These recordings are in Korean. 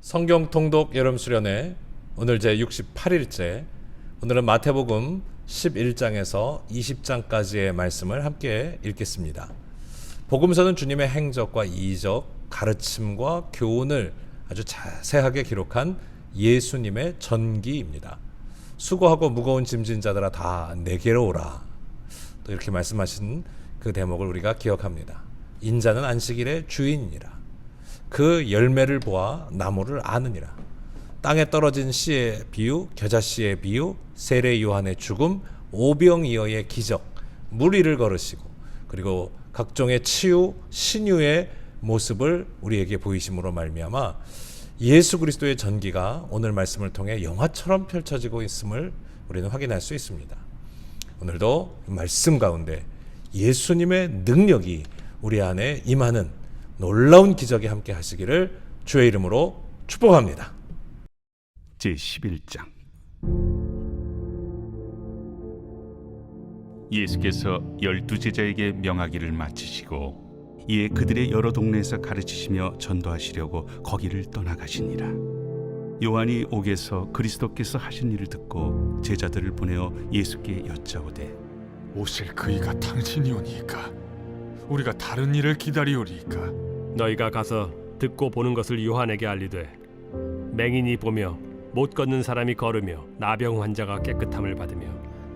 성경 통독 여름 수련회 오늘 제 68일째. 오늘은 마태복음 11장에서 20장까지의 말씀을 함께 읽겠습니다. 복음서는 주님의 행적과 이적, 가르침과 교훈을 아주 자세하게 기록한 예수님의 전기입니다. 수고하고 무거운 짐진 자들아 다 내게로 오라. 또 이렇게 말씀하신 그 대목을 우리가 기억합니다. 인자는 안식일의 주인이라. 그 열매를 보아 나무를 아느니라. 땅에 떨어진 씨의 비유, 겨자씨의 비유, 세례 요한의 죽음, 오병이어의 기적, 물 위를 걸으시고 그리고 각종의 치유, 신유의 모습을 우리에게 보이심으로 말미암아 예수 그리스도의 전기가 오늘 말씀을 통해 영화처럼 펼쳐지고 있음을 우리는 확인할 수 있습니다. 오늘도 말씀 가운데 예수님의 능력이 우리 안에 임하는 놀라운 기적이 함께 하시기를 주의 이름으로 축복합니다. 제11장. 예수께서 12제자에게 명하기를 마치시고 이에 그들의 여러 동네에서 가르치시며 전도하시려고 거기를 떠나가시니라. 요한이 옥에서 그리스도께서 하신 일을 듣고 제자들을 보내어 예수께 여짜오되 오실 그이가 당신이오니이까 우리가 다른 일을 기다리오리이까. 너희가 가서 듣고 보는 것을 요한에게 알리되 맹인이 보며 못 걷는 사람이 걸으며 나병 환자가 깨끗함을 받으며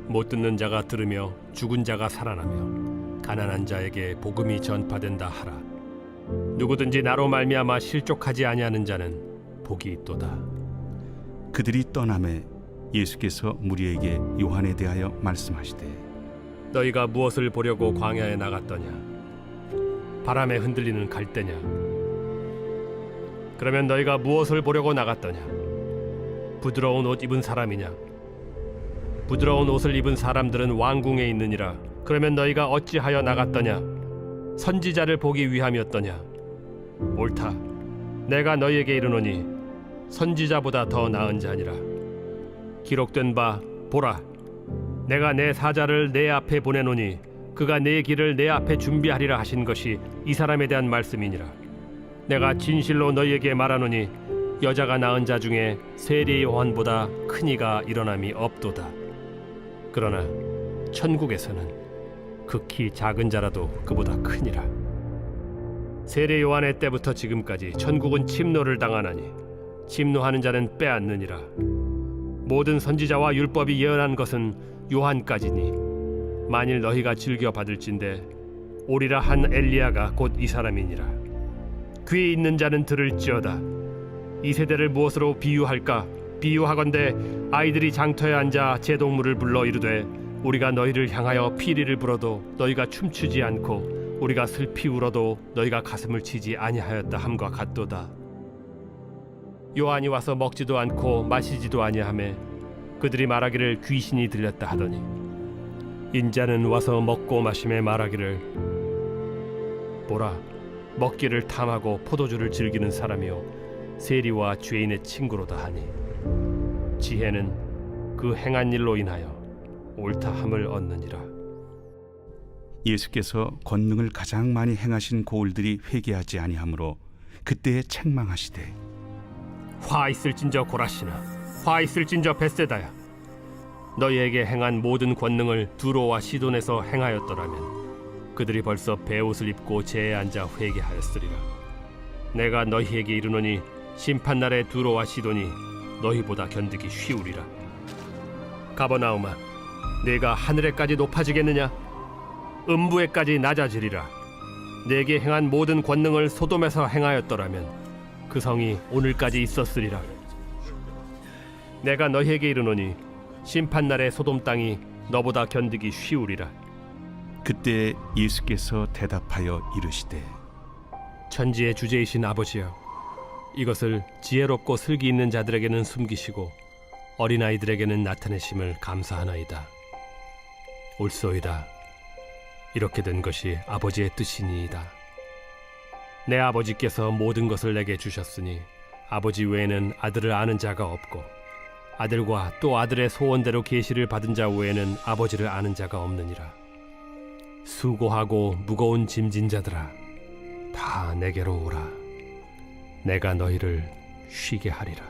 못 듣는 자가 들으며 죽은 자가 살아나며 가난한 자에게 복음이 전파된다 하라. 누구든지 나로 말미암아 실족하지 아니하는 자는 복이 있도다. 그들이 떠나매 예수께서 무리에게 요한에 대하여 말씀하시되 너희가 무엇을 보려고 광야에 나갔더냐? 바람에 흔들리는 갈대냐? 그러면 너희가 무엇을 보려고 나갔더냐? 부드러운 옷 입은 사람이냐? 부드러운 옷을 입은 사람들은 왕궁에 있느니라. 그러면 너희가 어찌하여 나갔더냐? 선지자를 보기 위함이었더냐? 옳다. 내가 너희에게 이르노니 선지자보다 더 나은 자니라. 기록된 바 보라, 내가 내 사자를 내 앞에 보내노니 그가 내 길을 내 앞에 준비하리라 하신 것이 이 사람에 대한 말씀이니라. 내가 진실로 너희에게 말하노니 여자가 낳은 자 중에 세례 요한보다 큰 이가 일어남이 없도다. 그러나 천국에서는 극히 작은 자라도 그보다 크니라. 세례 요한의 때부터 지금까지 천국은 침노를 당하나니 침노하는 자는 빼앗느니라. 모든 선지자와 율법이 예언한 것은 요한까지니 만일 너희가 즐겨 받을진대 오리라 한 엘리야가 곧 이 사람이니라. 귀 있는 자는 들을지어다. 이 세대를 무엇으로 비유할까? 비유하건대 아이들이 장터에 앉아 제동물을 불러 이르되 우리가 너희를 향하여 피리를 불어도 너희가 춤추지 않고 우리가 슬피 울어도 너희가 가슴을 치지 아니하였다 함과 같도다. 요한이 와서 먹지도 않고 마시지도 아니하매 그들이 말하기를 귀신이 들렸다 하더니 인자는 와서 먹고 마심에 말하기를 보라, 먹기를 탐하고 포도주를 즐기는 사람이요 세리와 죄인의 친구로다 하니 지혜는 그 행한 일로 인하여 옳다함을 얻느니라. 예수께서 권능을 가장 많이 행하신 고을들이 회개하지 아니하므로 그때에 책망하시되 화 있을진저 고라시나, 화 있을진저 벳세다야. 너희에게 행한 모든 권능을 두로와 시돈에서 행하였더라면 그들이 벌써 베옷을 입고 제에 앉아 회개하였으리라. 내가 너희에게 이르노니 심판날에 두로와 시돈이 너희보다 견디기 쉬우리라. 가버나움아, 네가 하늘에까지 높아지겠느냐? 음부에까지 낮아지리라. 네게 행한 모든 권능을 소돔에서 행하였더라면 그 성이 오늘까지 있었으리라. 내가 너희에게 이르노니 심판날에 소돔 땅이 너보다 견디기 쉬우리라. 그때 예수께서 대답하여 이르시되 천지의 주제이신 아버지여, 이것을 지혜롭고 슬기 있는 자들에게는 숨기시고 어린아이들에게는 나타내심을 감사하나이다. 옳소이다. 이렇게 된 것이 아버지의 뜻이니이다. 내 아버지께서 모든 것을 내게 주셨으니 아버지 외에는 아들을 아는 자가 없고 아들과 또 아들의 소원대로 계시를 받은 자 외에는 아버지를 아는 자가 없느니라. 수고하고 무거운 짐진 자들아 다 내게로 오라. 내가 너희를 쉬게 하리라.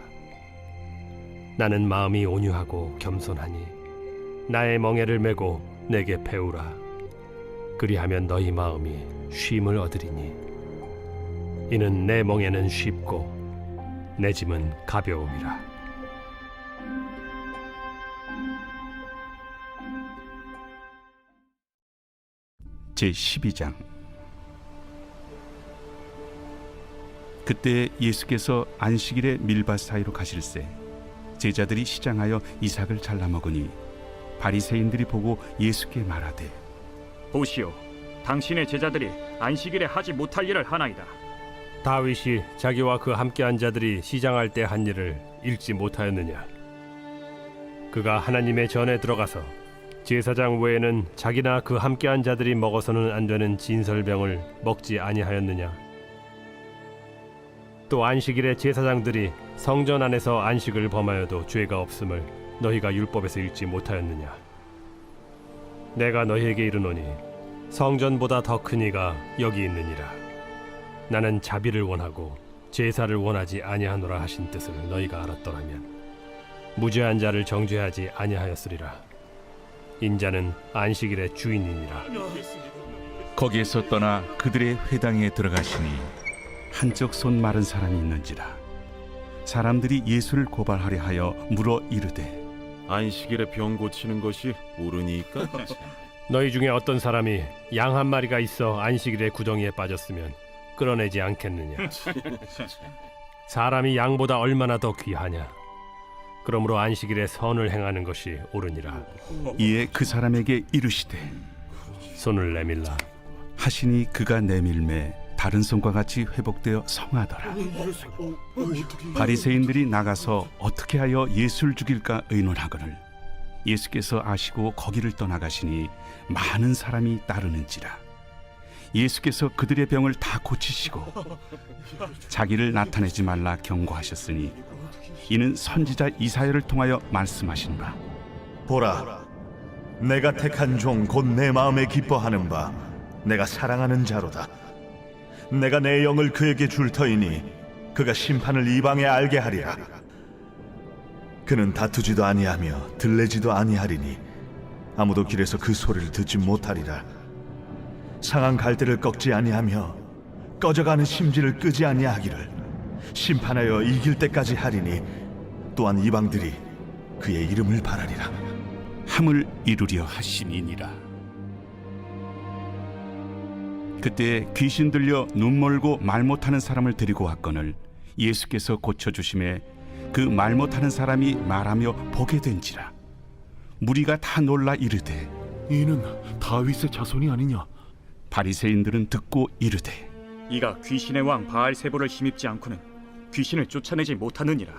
나는 마음이 온유하고 겸손하니 나의 멍에를 메고 내게 배우라. 그리하면 너희 마음이 쉼을 얻으리니 이는 내 멍에는 쉽고 내 짐은 가벼움이라. 제12장. 그때 예수께서 안식일에 밀밭 사이로 가실새 제자들이 시장하여 이삭을 잘라 먹으니 바리새인들이 보고 예수께 말하되 보시오, 당신의 제자들이 안식일에 하지 못할 일을 하나이다. 다윗이 자기와 그 함께한 자들이 시장할 때 한 일을 읽지 못하였느냐? 그가 하나님의 전에 들어가서 제사장 외에는 자기나 그 함께한 자들이 먹어서는 안 되는 진설병을 먹지 아니하였느냐? 또 안식일에 제사장들이 성전 안에서 안식을 범하여도 죄가 없음을 너희가 율법에서 읽지 못하였느냐? 내가 너희에게 이르노니 성전보다 더 큰 이가 여기 있느니라. 나는 자비를 원하고 제사를 원하지 아니하노라 하신 뜻을 너희가 알았더라면 무죄한 자를 정죄하지 아니하였으리라. 인자는 안식일의 주인이니라. 거기에서 떠나 그들의 회당에 들어가시니 한쪽 손 마른 사람이 있는지라. 사람들이 예수를 고발하려 하여 물어 이르되 안식일에 병 고치는 것이 옳으니까? 너희 중에 어떤 사람이 양 한 마리가 있어 안식일에 구덩이에 빠졌으면 끌어내지 않겠느냐? 사람이 양보다 얼마나 더 귀하냐? 그러므로 안식일에 선을 행하는 것이 옳으니라. 이에 그 사람에게 이르시되 손을 내밀라. 하시니 그가 내밀매 다른 손과 같이 회복되어 성하더라. 바리새인들이 나가서 어떻게 하여 예수를 죽일까 의논하거늘 예수께서 아시고 거기를 떠나가시니 많은 사람이 따르는지라. 예수께서 그들의 병을 다 고치시고 자기를 나타내지 말라 경고하셨으니 이는 선지자 이사야를 통하여 말씀하신 바 보라, 내가 택한 종 곧 내 마음에 기뻐하는 바 내가 사랑하는 자로다. 내가 내 영을 그에게 줄 터이니 그가 심판을 이방에 알게 하리라. 그는 다투지도 아니하며 들레지도 아니하리니 아무도 길에서 그 소리를 듣지 못하리라. 상한 갈대를 꺾지 아니하며 꺼져가는 심지를 끄지 아니하기를 심판하여 이길 때까지 하리니 또한 이방들이 그의 이름을 바라리라. 함을 이루려 하심이니라. 그때 귀신 들려 눈 멀고 말 못하는 사람을 데리고 왔거늘 예수께서 고쳐주심에 그 말 못하는 사람이 말하며 보게 된지라. 무리가 다 놀라 이르되 이는 다윗의 자손이 아니냐? 바리새인들은 듣고 이르되 이가 귀신의 왕 바알세보를 힘입지 않고는 귀신을 쫓아내지 못하느니라.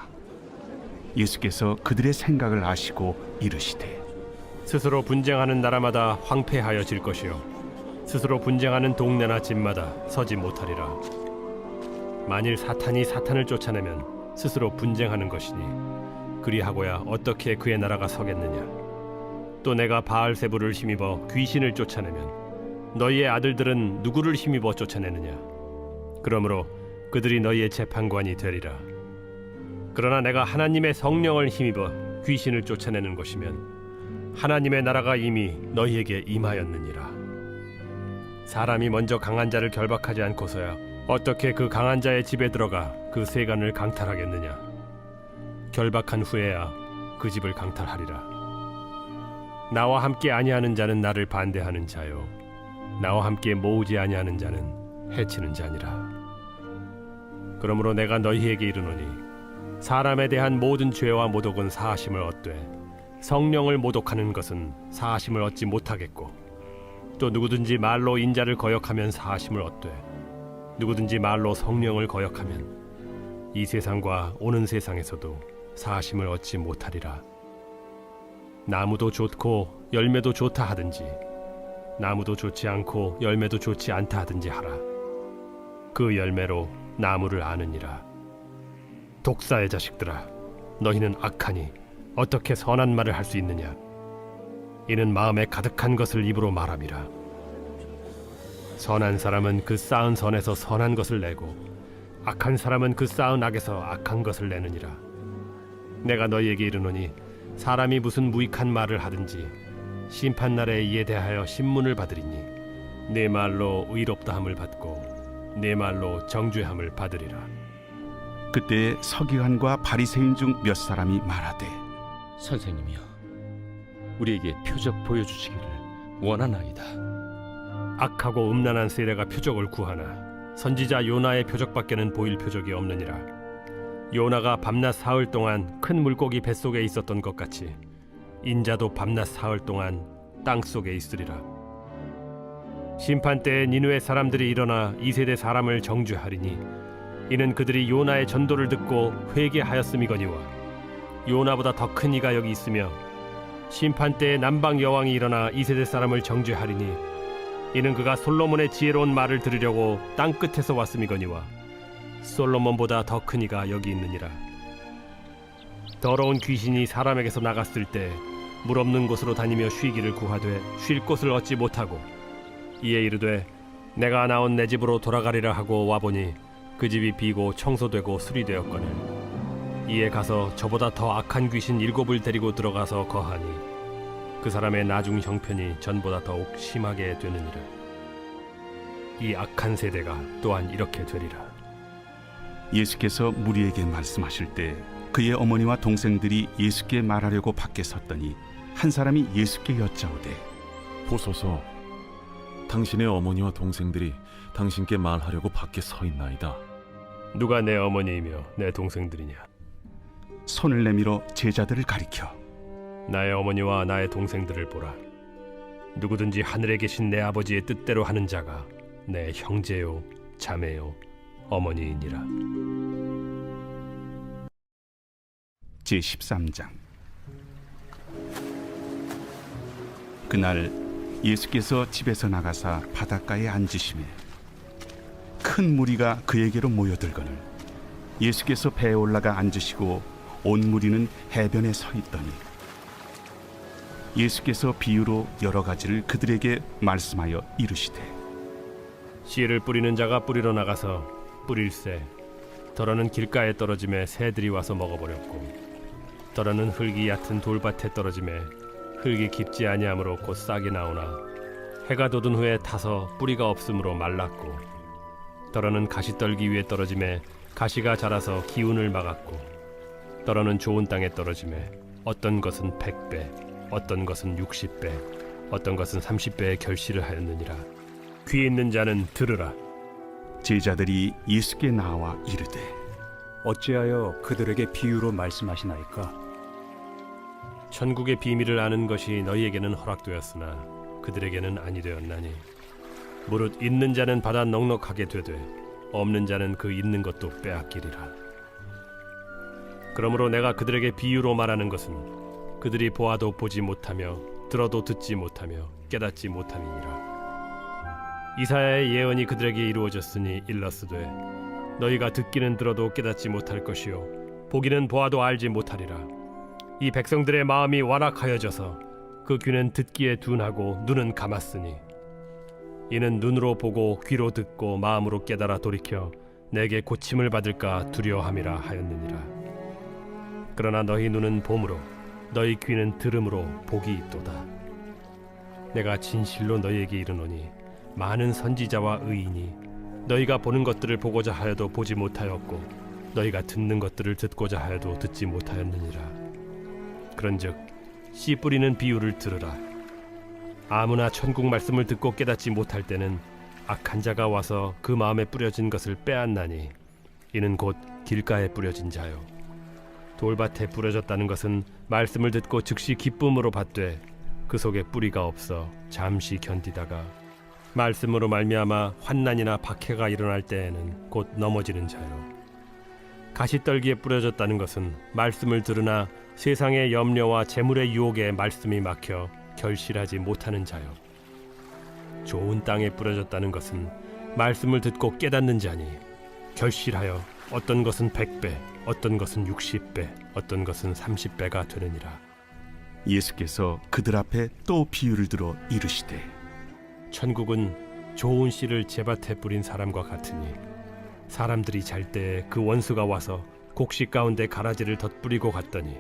예수께서 그들의 생각을 아시고 이르시되 스스로 분쟁하는 나라마다 황폐하여질 것이요 스스로 분쟁하는 동네나 집마다 서지 못하리라. 만일 사탄이 사탄을 쫓아내면 스스로 분쟁하는 것이니 그리하고야 어떻게 그의 나라가 서겠느냐? 또 내가 바알세부를 힘입어 귀신을 쫓아내면 너희의 아들들은 누구를 힘입어 쫓아내느냐? 그러므로 그들이 너희의 재판관이 되리라. 그러나 내가 하나님의 성령을 힘입어 귀신을 쫓아내는 것이면 하나님의 나라가 이미 너희에게 임하였느니라. 사람이 먼저 강한 자를 결박하지 않고서야 어떻게 그 강한 자의 집에 들어가 그 세간을 강탈하겠느냐? 결박한 후에야 그 집을 강탈하리라. 나와 함께 아니하는 자는 나를 반대하는 자요 나와 함께 모으지 아니하는 자는 해치는 자니라. 그러므로 내가 너희에게 이르노니 사람에 대한 모든 죄와 모독은 사하심을 얻되 성령을 모독하는 것은 사하심을 얻지 못하겠고 또 누구든지 말로 인자를 거역하면 사하심을 얻되 누구든지 말로 성령을 거역하면 이 세상과 오는 세상에서도 사하심을 얻지 못하리라. 나무도 좋고 열매도 좋다 하든지 나무도 좋지 않고 열매도 좋지 않다 하든지 하라. 그 열매로 나무를 아느니라. 독사의 자식들아, 너희는 악하니 어떻게 선한 말을 할 수 있느냐? 이는 마음에 가득한 것을 입으로 말함이라. 선한 사람은 그 쌓은 선에서 선한 것을 내고 악한 사람은 그 쌓은 악에서 악한 것을 내느니라. 내가 너희에게 이르노니 사람이 무슨 무익한 말을 하든지 심판날에 이에 대하여 신문을 받으리니 내 말로 의롭다함을 받고 내 말로 정죄함을 받으리라. 그때 서기관과 바리새인 중 몇 사람이 말하되 선생님이여, 우리에게 표적 보여주시기를 원하나이다. 악하고 음란한 세대가 표적을 구하나 선지자 요나의 표적밖에는 보일 표적이 없느니라. 요나가 밤낮 사흘 동안 큰 물고기 뱃속에 있었던 것 같이 인자도 밤낮 사흘 동안 땅 속에 있으리라. 심판 때에 니느웨 사람들이 일어나 이 세대 사람을 정죄하리니 이는 그들이 요나의 전도를 듣고 회개하였음이거니와 요나보다 더 큰 이가 여기 있으며 심판 때에 남방 여왕이 일어나 이 세대 사람을 정죄하리니 이는 그가 솔로몬의 지혜로운 말을 들으려고 땅 끝에서 왔음이거니와 솔로몬보다 더 큰 이가 여기 있느니라. 더러운 귀신이 사람에게서 나갔을 때 물 없는 곳으로 다니며 쉬기를 구하되 쉴 곳을 얻지 못하고 이에 이르되 내가 나온 내 집으로 돌아가리라 하고 와보니 그 집이 비고 청소되고 수리되었거늘 이에 가서 저보다 더 악한 귀신 7을 데리고 들어가서 거하니 그 사람의 나중 형편이 전보다 더욱 심하게 되느니라. 이 악한 세대가 또한 이렇게 되리라. 예수께서 무리에게 말씀하실 때 그의 어머니와 동생들이 예수께 말하려고 밖에 섰더니 한 사람이 예수께 여짜오되 보소서, 당신의 어머니와 동생들이 당신께 말하려고 밖에 서 있나이다. 누가 내 어머니이며 내 동생들이냐? 손을 내밀어 제자들을 가리켜 나의 어머니와 나의 동생들을 보라. 누구든지 하늘에 계신 내 아버지의 뜻대로 하는 자가 내 형제요 자매요 어머니이니라. 제13장. 그날 예수께서 집에서 나가사 바닷가에 앉으시매 큰 무리가 그에게로 모여들거늘 예수께서 배에 올라가 앉으시고 온 무리는 해변에 서 있더니 예수께서 비유로 여러 가지를 그들에게 말씀하여 이르시되 씨를 뿌리는 자가 뿌리러 나가서 뿌릴새 더러는 길가에 떨어짐에 새들이 와서 먹어버렸고 더러는 흙이 얕은 돌밭에 떨어짐에 흙이 깊지 아니하므로 곧 싹이 나오나 해가 돋은 후에 타서 뿌리가 없으므로 말랐고 더러는 가시떨기 위에 떨어짐에 가시가 자라서 기운을 막았고 더러는 좋은 땅에 떨어짐에 어떤 것은 100배 어떤 것은 60배 어떤 것은 30배의 결실을 하였느니라. 귀 있는 자는 들으라. 제자들이 예수께 나와 이르되 어찌하여 그들에게 비유로 말씀하시나이까? 천국의 비밀을 아는 것이 너희에게는 허락되었으나 그들에게는 아니 되었나니 무릇 있는 자는 받아 넉넉하게 되되 없는 자는 그 있는 것도 빼앗기리라. 그러므로 내가 그들에게 비유로 말하는 것은 그들이 보아도 보지 못하며 들어도 듣지 못하며 깨닫지 못함이니라. 이사야의 예언이 그들에게 이루어졌으니 일렀으되 너희가 듣기는 들어도 깨닫지 못할 것이요 보기는 보아도 알지 못하리라. 이 백성들의 마음이 완악하여져서 그 귀는 듣기에 둔하고 눈은 감았으니 이는 눈으로 보고 귀로 듣고 마음으로 깨달아 돌이켜 내게 고침을 받을까 두려워함이라 하였느니라. 그러나 너희 눈은 봄으로 너희 귀는 들음으로 복이 있도다. 내가 진실로 너희에게 이르노니 많은 선지자와 의인이 너희가 보는 것들을 보고자 하여도 보지 못하였고 너희가 듣는 것들을 듣고자 하여도 듣지 못하였느니라. 그런즉 씨 뿌리는 비유를 들으라. 아무나 천국 말씀을 듣고 깨닫지 못할 때는 악한 자가 와서 그 마음에 뿌려진 것을 빼앗나니 이는 곧 길가에 뿌려진 자요 돌밭에 뿌려졌다는 것은 말씀을 듣고 즉시 기쁨으로 받되 그 속에 뿌리가 없어 잠시 견디다가 말씀으로 말미암아 환난이나 박해가 일어날 때에는 곧 넘어지는 자요 가시떨기에 뿌려졌다는 것은 말씀을 들으나 세상의 염려와 재물의 유혹에 말씀이 막혀 결실하지 못하는 자요 좋은 땅에 뿌려졌다는 것은 말씀을 듣고 깨닫는 자니 결실하여 어떤 것은 100배 어떤 것은 60배 어떤 것은 30배가 되느니라. 예수께서 그들 앞에 또 비유를 들어 이르시되 천국은 좋은 씨를 제밭에 뿌린 사람과 같으니 사람들이 잘 때 그 원수가 와서 곡식 가운데 가라지를 덧뿌리고 갔더니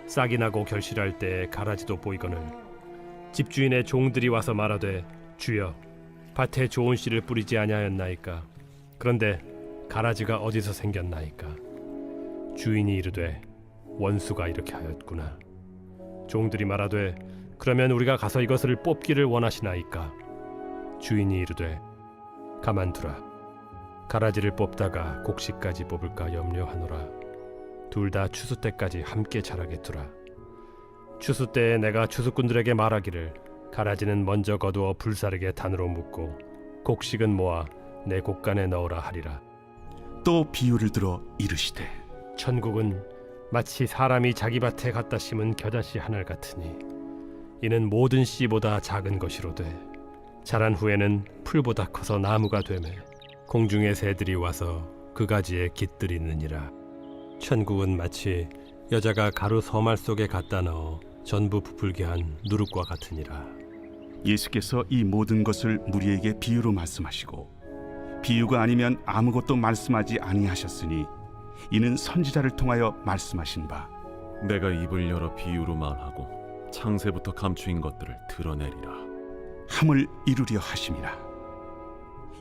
싹이 나고 결실할 때 가라지도 보이거늘 집주인의 종들이 와서 말하되 주여 밭에 좋은 씨를 뿌리지 아니하였나이까 그런데 가라지가 어디서 생겼나이까 주인이 이르되 원수가 이렇게 하였구나 종들이 말하되 그러면 우리가 가서 이것을 뽑기를 원하시나이까 주인이 이르되 가만두라 가라지를 뽑다가 곡식까지 뽑을까 염려하노라 둘 다 추수 때까지 함께 자라게 두라 추수 때에 내가 추수꾼들에게 말하기를 가라지는 먼저 거두어 불사르게 단으로 묶고 곡식은 모아 내 곡간에 넣으라 하리라 또 비유를 들어 이르시되 천국은 마치 사람이 자기 밭에 갖다 심은 겨자씨 한 알 같으니 이는 모든 씨보다 작은 것이로되 자란 후에는 풀보다 커서 나무가 되매 공중의 새들이 와서 그 가지에 깃들이느니라 천국은 마치 여자가 가루 서말 속에 갖다 넣어 전부 부풀게 한 누룩과 같으니라 예수께서 이 모든 것을 무리에게 비유로 말씀하시고 비유가 아니면 아무것도 말씀하지 아니하셨으니 이는 선지자를 통하여 말씀하신 바 내가 입을 열어 비유로 말하고 창세부터 감추인 것들을 드러내리라. 함을 이루려 하심이라.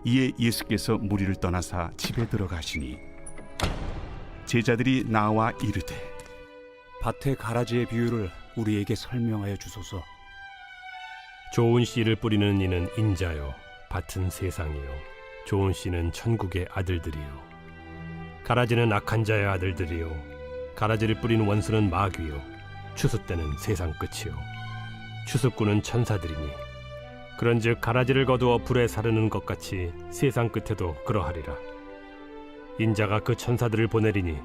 이에 예수께서 무리를 떠나사 집에 들어가시니 제자들이 나와 이르되 밭의 가라지의 비유를 우리에게 설명하여 주소서. 좋은 씨를 뿌리는 이는 인자요 밭은 세상이요 좋은 씨는 천국의 아들들이요 가라지는 악한 자의 아들들이요 가라지를 뿌리는 원수는 마귀요 추수 때는 세상 끝이요 추수꾼은 천사들이니 그런즉 가라지를 거두어 불에 사르는 것 같이 세상 끝에도 그러하리라 인자가 그 천사들을 보내리니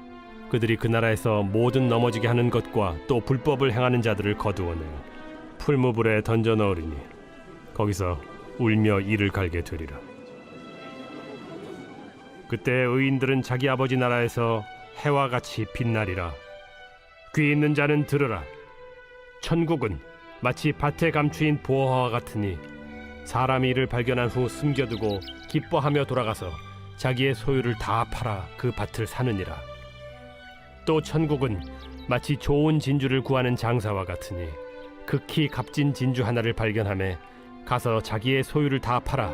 그들이 그 나라에서 모든 넘어지게 하는 것과 또 불법을 행하는 자들을 거두어내어 풀무불에 던져 넣으리니 거기서 울며 이를 갈게 되리라 그때 의인들은 자기 아버지 나라에서 해와 같이 빛나리라 귀 있는 자는 들으라 천국은 마치 밭에 감추인 보화와 같으니 사람이 이를 발견한 후 숨겨두고 기뻐하며 돌아가서 자기의 소유를 다 팔아 그 밭을 사느니라 또 천국은 마치 좋은 진주를 구하는 장사와 같으니 극히 값진 진주 하나를 발견하매 가서 자기의 소유를 다 팔아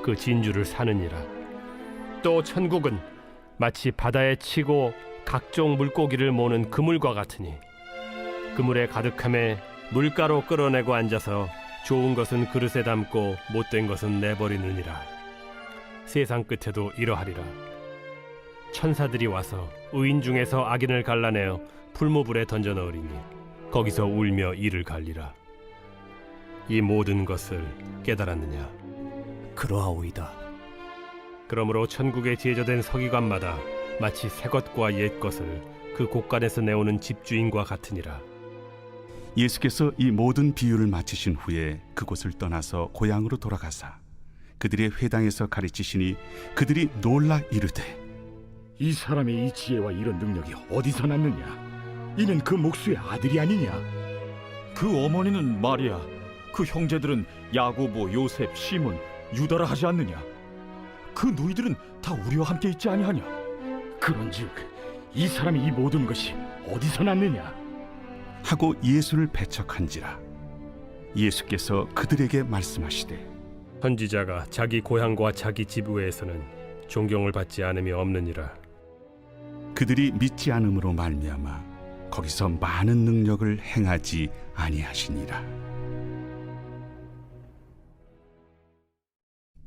그 진주를 사느니라 또 천국은 마치 바다에 치고 각종 물고기를 모는 그물과 같으니 그물에 가득함에 물가로 끌어내고 앉아서 좋은 것은 그릇에 담고 못된 것은 내버리느니라 세상 끝에도 이러하리라 천사들이 와서 의인 중에서 악인을 갈라내어 풀무불에 던져 넣으리니 거기서 울며 이를 갈리라 이 모든 것을 깨달았느냐 그러하오이다. 그러므로 천국에 제조된 서기관마다 마치 새 것과 옛 것을 그 곳간에서 내오는 집주인과 같으니라 예수께서 이 모든 비유를 마치신 후에 그곳을 떠나서 고향으로 돌아가사 그들의 회당에서 가르치시니 그들이 놀라 이르되 이 사람의 이 지혜와 이런 능력이 어디서 났느냐? 이는 그 목수의 아들이 아니냐? 그 어머니는 마리아, 그 형제들은 야고보, 요셉, 시몬, 유다라 하지 않느냐? 그 누이들은 다 우리와 함께 있지 아니하냐? 그런즉 이 사람이 이 모든 것이 어디서 났느냐? 하고 예수를 배척한지라 예수께서 그들에게 말씀하시되 선지자가 자기 고향과 자기 집 외에서는 존경을 받지 않음이 없느니라 그들이 믿지 않음으로 말미암아 거기서 많은 능력을 행하지 아니하시니라.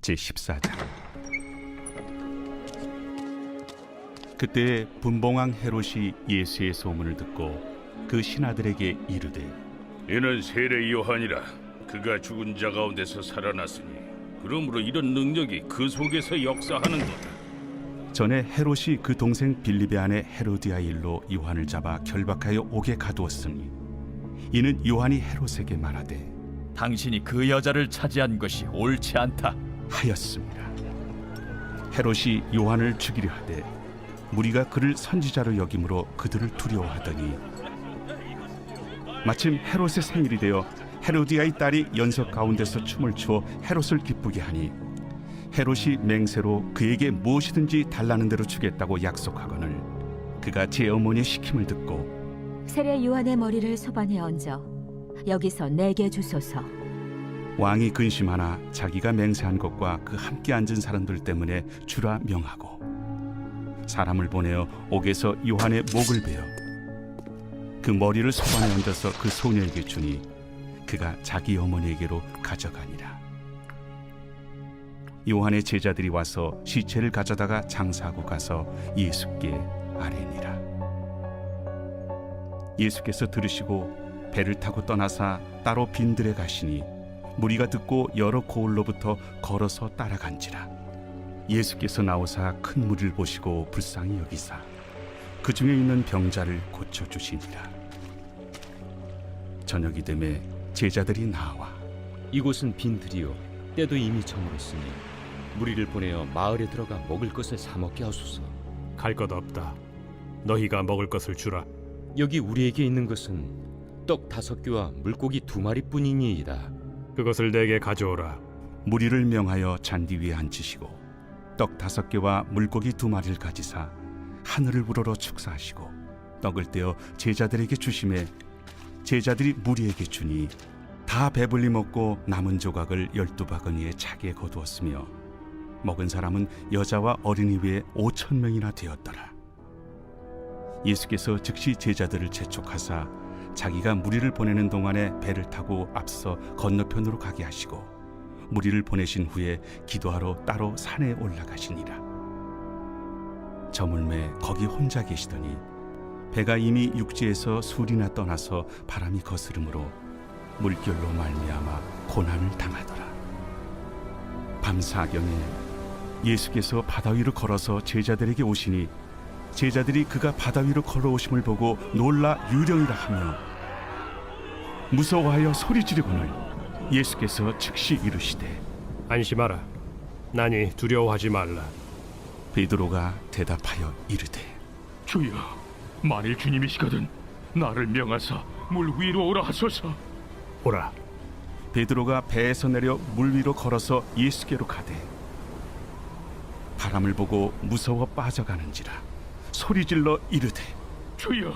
제14장 그때 분봉왕 헤롯이 예수의 소문을 듣고 그 신하들에게 이르되 이는 세례 요한이라 그가 죽은 자 가운데서 살아났으니 그러므로 이런 능력이 그 속에서 역사하는도다. 전에 헤롯이 그 동생 빌립의 아내 헤로디아 일로 요한을 잡아 결박하여 옥에 가두었으니 이는 요한이 헤롯에게 말하되 당신이 그 여자를 차지한 것이 옳지 않다 하였습니다. 헤롯이 요한을 죽이려 하되 무리가 그를 선지자로 여김으로 그들을 두려워하더니 마침 헤롯의 생일이 되어 헤로디아의 딸이 연석 가운데서 춤을 추어 헤롯을 기쁘게 하니 헤롯이 맹세로 그에게 무엇이든지 달라는 대로 주겠다고 약속하거늘 그가 제 어머니의 시킴을 듣고 세례 요한의 머리를 소반에 얹어 여기서 내게 주소서. 왕이 근심하나 자기가 맹세한 것과 그 함께 앉은 사람들 때문에 주라 명하고 사람을 보내어 옥에서 요한의 목을 베어 그 머리를 소반에 얹어서 그 소녀에게 주니 그가 자기 어머니에게로 가져가니라. 요한의 제자들이 와서 시체를 가져다가 장사하고 가서 예수께 아뢰니라. 예수께서 들으시고 배를 타고 떠나사 따로 빈들에 가시니 무리가 듣고 여러 고을로부터 걸어서 따라간지라. 예수께서 나오사 큰 무리를 보시고 불쌍히 여기사 그 중에 있는 병자를 고쳐 주시니라. 저녁이 되매 제자들이 나와 이곳은 빈들이요 때도 이미 저물었으니 무리를 보내어 마을에 들어가 먹을 것을 사 먹게 하소서. 갈 것 없다. 너희가 먹을 것을 주라. 여기 우리에게 있는 것은 떡 5개와 물고기 2마리뿐이니이다. 그것을 내게 가져오라. 무리를 명하여 잔디 위에 앉히시고 떡 5개와 물고기 2마리를 가지사 하늘을 우러러 축사하시고 떡을 떼어 제자들에게 주시매 제자들이 무리에게 주니 다 배불리 먹고 남은 조각을 12바구니에 차게 거두었으며 먹은 사람은 여자와 어린이 외에 5,000명이나 되었더라. 예수께서 즉시 제자들을 재촉하사 자기가 무리를 보내는 동안에 배를 타고 앞서 건너편으로 가게 하시고 무리를 보내신 후에 기도하러 따로 산에 올라가시니라. 저물매 거기 혼자 계시더니 배가 이미 육지에서 술이나 떠나서 바람이 거스름으로 물결로 말미암아 고난을 당하더라. 밤 사경에 예수께서 바다 위로 걸어서 제자들에게 오시니 제자들이 그가 바다 위로 걸어오심을 보고 놀라 유령이라 하며 무서워하여 소리 지르거늘 예수께서 즉시 이르시되 안심하라. 나니 두려워하지 말라. 베드로가 대답하여 이르되 주여, 만일 주님이시거든 나를 명하사 물 위로 오라 하소서. 오라. 베드로가 배에서 내려 물 위로 걸어서 예수께로 가되 바람을 보고 무서워 빠져가는지라 소리질러 이르되 주여,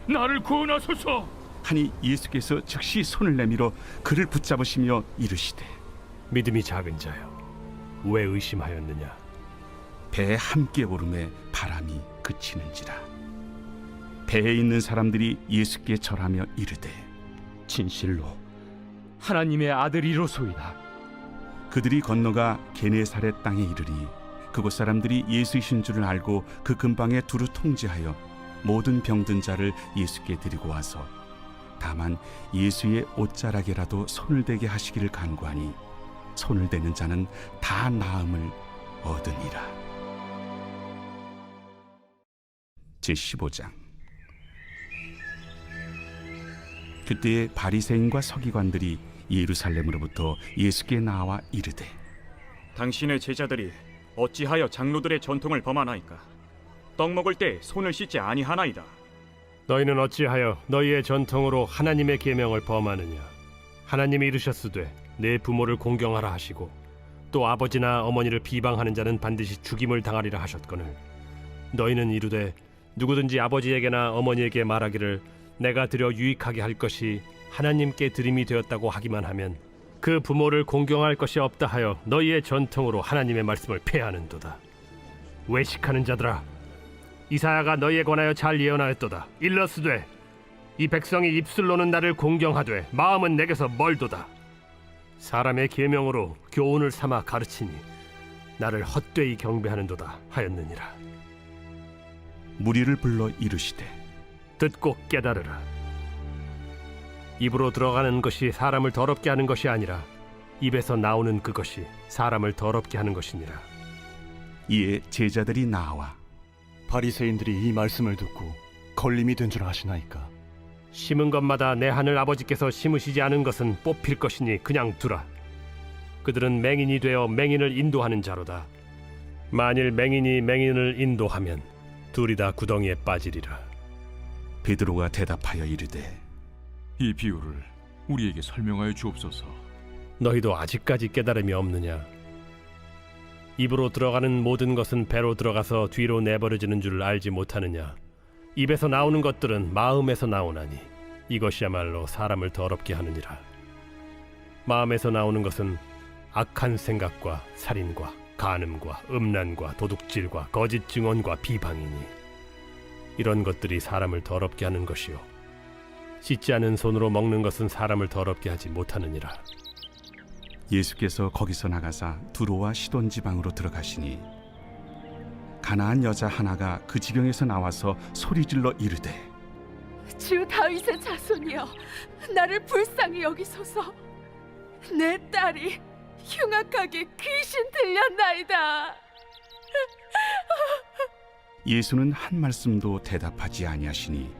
나를 구원하소서. 하니 예수께서 즉시 손을 내밀어 그를 붙잡으시며 이르시되 믿음이 작은 자여, 왜 의심하였느냐. 배에 함께 오름에 바람이 그치는지라. 배에 있는 사람들이 예수께 절하며 이르되 진실로 하나님의 아들이로소이다. 그들이 건너가 게네사렛 땅에 이르니 그곳 사람들이 예수이신 줄을 알고 그 근방에 두루 통제하여 모든 병든 자를 예수께 드리고 와서 다만 예수의 옷자락에라도 손을 대게 하시기를 간구하니 손을 대는 자는 다 나음을 얻으니라. 제15장. 그때에 바리새인과 서기관들이 예루살렘으로부터 예수께 나와 이르되 당신의 제자들이 어찌하여 장로들의 전통을 범하나이까? 떡 먹을 때 손을 씻지 아니하나이다. 너희는 어찌하여 너희의 전통으로 하나님의 계명을 범하느냐. 하나님이 이르셨으되 내 부모를 공경하라 하시고 또 아버지나 어머니를 비방하는 자는 반드시 죽임을 당하리라 하셨거늘 너희는 이르되 누구든지 아버지에게나 어머니에게 말하기를 내가 드려 유익하게 할 것이 하나님께 드림이 되었다고 하기만 하면 그 부모를 공경할 것이 없다 하여 너희의 전통으로 하나님의 말씀을 폐하는도다. 외식하는 자들아, 이사야가 너희에 관하여 잘 예언하였도다. 일러스되 이 백성이 입술로는 나를 공경하되 마음은 내게서 멀도다. 사람의 계명으로 교훈을 삼아 가르치니 나를 헛되이 경배하는도다 하였느니라. 무리를 불러 이르시되 듣고 깨달으라. 입으로 들어가는 것이 사람을 더럽게 하는 것이 아니라 입에서 나오는 그것이 사람을 더럽게 하는 것이니라. 이에 제자들이 나와 바리새인들이 이 말씀을 듣고 걸림이 된 줄 아시나이까? 심은 것마다 내 하늘 아버지께서 심으시지 않은 것은 뽑힐 것이니 그냥 두라. 그들은 맹인이 되어 맹인을 인도하는 자로다. 만일 맹인이 맹인을 인도하면 둘이 다 구덩이에 빠지리라. 베드로가 대답하여 이르되 이 비유를 우리에게 설명하여 주옵소서. 너희도 아직까지 깨달음이 없느냐? 입으로 들어가는 모든 것은 배로 들어가서 뒤로 내버려지는 줄 알지 못하느냐? 입에서 나오는 것들은 마음에서 나오나니 이것이야말로 사람을 더럽게 하느니라. 마음에서 나오는 것은 악한 생각과 살인과 간음과 음란과 도둑질과 거짓 증언과 비방이니 이런 것들이 사람을 더럽게 하는 것이요 씻지 않은 손으로 먹는 것은 사람을 더럽게 하지 못하느니라. 예수께서 거기서 나가사 두로와 시돈 지방으로 들어가시니 가나안 여자 하나가 그 지경에서 나와서 소리질러 이르되 주 다윗의 자손이여, 나를 불쌍히 여기소서. 내 딸이 흉악하게 귀신 들렸나이다. 예수는 한 말씀도 대답하지 아니하시니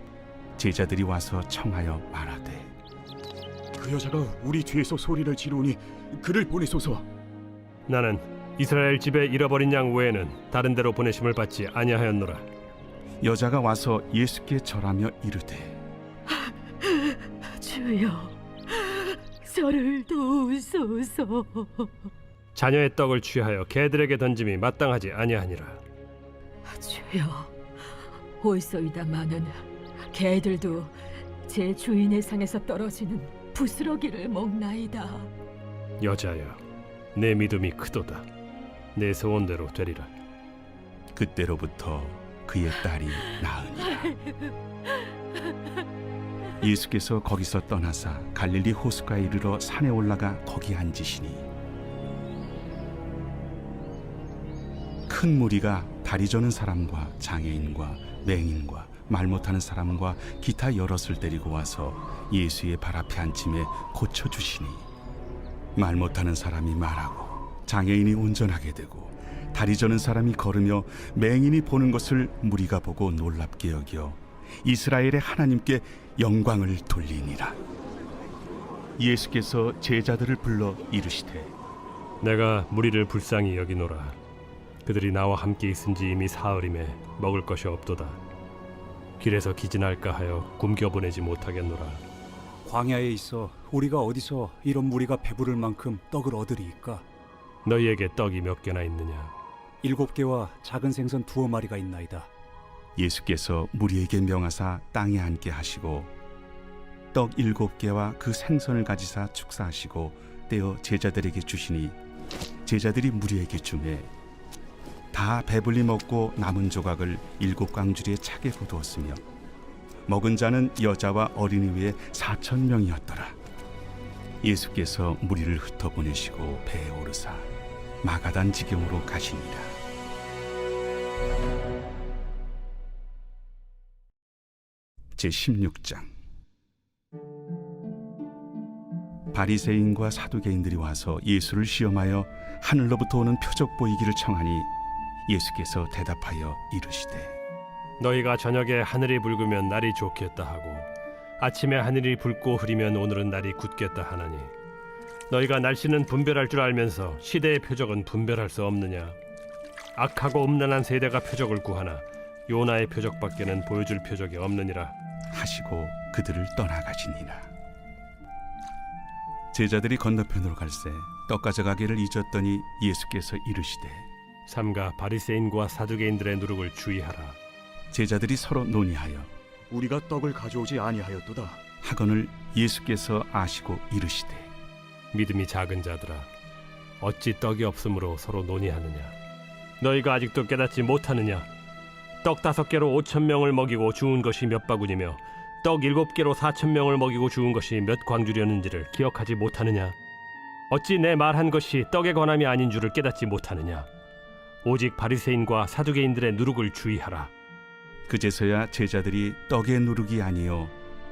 제자들이 와서 청하여 말하되 그 여자가 우리 뒤에서 소리를 지르니 그를 보내소서. 나는 이스라엘 집에 잃어버린 양 외에는 다른 데로 보내심을 받지 아니하였노라. 여자가 와서 예수께 절하며 이르되 주여, 저를 도우소서. 자녀의 떡을 취하여 개들에게 던짐이 마땅하지 아니하니라. 주여, 옳소이다마는 개들도 제 주인의 상에서 떨어지는 부스러기를 먹나이다. 여자여, 내 믿음이 크도다. 내 소원대로 되리라. 그때로부터 그의 딸이 나으니라. 예수께서 거기서 떠나사 갈릴리 호수가에 이르러 산에 올라가 거기 앉으시니 큰 무리가 다리 저는 사람과 장애인과 맹인과 말 못하는 사람과 기타 여럿을 데리고 와서 예수의 발 앞에 앉힘에 고쳐주시니 말 못하는 사람이 말하고 장애인이 운전하게 되고 다리 저는 사람이 걸으며 맹인이 보는 것을 무리가 보고 놀랍게 여겨 이스라엘의 하나님께 영광을 돌리니라. 예수께서 제자들을 불러 이르시되 내가 무리를 불쌍히 여기노라. 그들이 나와 함께 있은지 이미 사흘임에 먹을 것이 없도다. 길에서 기진할까 하여 굶겨 보내지 못하겠노라. 광야에 있어 우리가 어디서 이런 무리가 배부를 만큼 떡을 얻으리이까? 너희에게 떡이 몇 개나 있느냐? 7개와 작은 생선 2마리가 있나이다. 예수께서 무리에게 명하사 땅에 앉게 하시고 떡 7개와 그 생선을 가지사 축사하시고 떼어 제자들에게 주시니 제자들이 무리에게 주매 다 배불리 먹고 남은 조각을 7광주리에 차게 거두었으며 먹은 자는 여자와 어린이 외에 4,000명이었더라. 예수께서 무리를 흩어보내시고 배에 오르사 마가단 지경으로 가시니라. 제16장. 바리새인과 사두개인들이 와서 예수를 시험하여 하늘로부터 오는 표적 보이기를 청하니 예수께서 대답하여 이르시되 너희가 저녁에 하늘이 붉으면 날이 좋겠다 하고 아침에 하늘이 붉고 흐리면 오늘은 날이 굳겠다 하나니 너희가 날씨는 분별할 줄 알면서 시대의 표적은 분별할 수 없느냐? 악하고 음란한 세대가 표적을 구하나 요나의 표적밖에는 보여줄 표적이 없느니라 하시고 그들을 떠나가시니라. 제자들이 건너편으로 갈새 떡 가져가기를 잊었더니 예수께서 이르시되 삼가 바리새인과 사두개인들의 누룩을 주의하라. 제자들이 서로 논의하여 우리가 떡을 가져오지 아니하였도다 하거늘 예수께서 아시고 이르시되 믿음이 작은 자들아, 어찌 떡이 없으므로 서로 논의하느냐? 너희가 아직도 깨닫지 못하느냐? 떡 5개로 5,000명을 먹이고 주운 것이 몇 바구니며 떡 7개로 4,000명을 먹이고 주운 것이 몇 광주렸는지를 기억하지 못하느냐? 어찌 내 말한 것이 떡에 관함이 아닌 줄을 깨닫지 못하느냐? 오직 바리새인과 사두개인들의 누룩을 주의하라. 그제서야 제자들이 떡의 누룩이 아니요